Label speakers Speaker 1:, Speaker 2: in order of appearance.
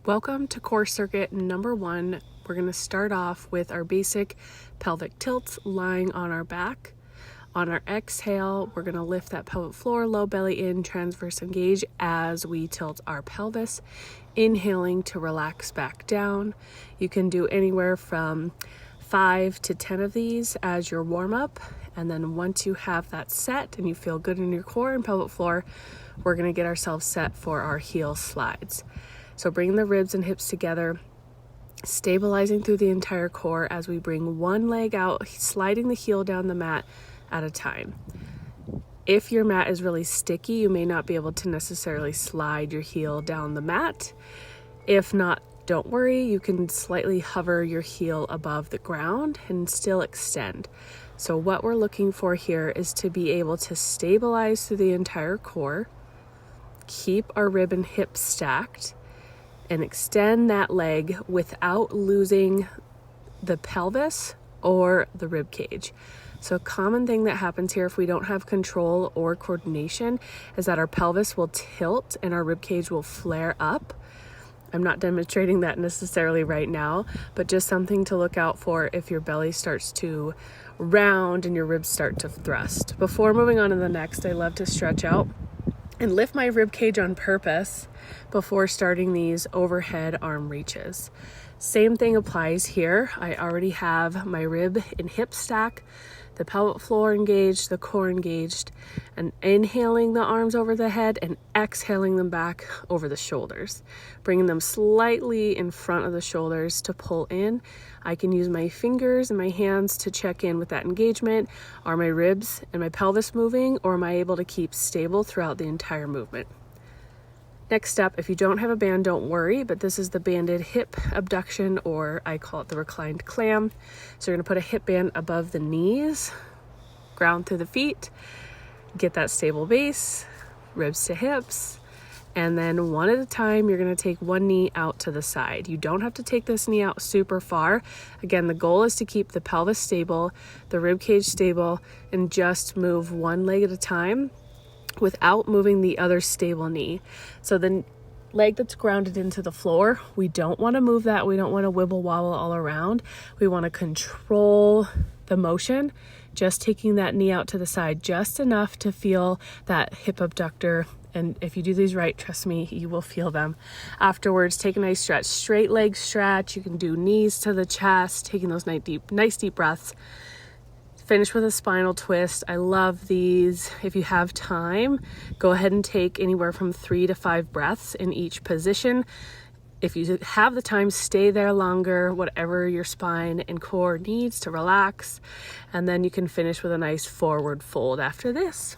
Speaker 1: Welcome to core circuit number 1. We're going to start off with our basic pelvic tilts lying on our back. On our exhale, we're going to lift that pelvic floor, low belly in, transverse engage as we tilt our pelvis. Inhaling to relax back down. You can do anywhere from 5 to 10 of these as your warm up. And then once you have that set and you feel good in your core and pelvic floor, we're going to get ourselves set for our heel slides. So bring the ribs and hips together, stabilizing through the entire core as we bring one leg out, sliding the heel down the mat at a time. If your mat is really sticky, you may not be able to necessarily slide your heel down the mat. If not, don't worry, you can slightly hover your heel above the ground and still extend. So what we're looking for here is to be able to stabilize through the entire core, keep our rib and hip stacked, and extend that leg without losing the pelvis or the rib cage. So a common thing that happens here if we don't have control or coordination is that our pelvis will tilt and our rib cage will flare up. I'm not demonstrating that necessarily right now, but just something to look out for if your belly starts to round and your ribs start to thrust. Before moving on to the next, I love to stretch out and lift my rib cage on purpose before starting these overhead arm reaches. Same thing applies here. I already have my rib and hip stack, the pelvic floor engaged, the core engaged, and inhaling the arms over the head and exhaling them back over the shoulders, bringing them slightly in front of the shoulders to pull in. I can use my fingers and my hands to check in with that engagement. Are my ribs and my pelvis moving, or am I able to keep stable throughout the entire movement? Next step, if you don't have a band, don't worry, but this is the banded hip abduction, or I call it the reclined clam. So you're gonna put a hip band above the knees, ground through the feet, get that stable base, ribs to hips, and then one at a time, you're gonna take one knee out to the side. You don't have to take this knee out super far. Again, the goal is to keep the pelvis stable, the rib cage stable, and just move one leg at a time without moving the other stable knee. So the leg that's grounded into the floor, we don't want to move that. We don't want to wibble wobble all around. We want to control the motion, just taking that knee out to the side just enough to feel that hip abductor. And if you do these right, trust me, you will feel them. Afterwards, take a nice stretch, straight leg stretch. You can do knees to the chest, taking those nice deep breaths. Finish with a spinal twist. I love these. If you have time, go ahead and take anywhere from 3 to 5 breaths in each position. If you have the time, stay there longer, whatever your spine and core needs to relax. And then you can finish with a nice forward fold after this.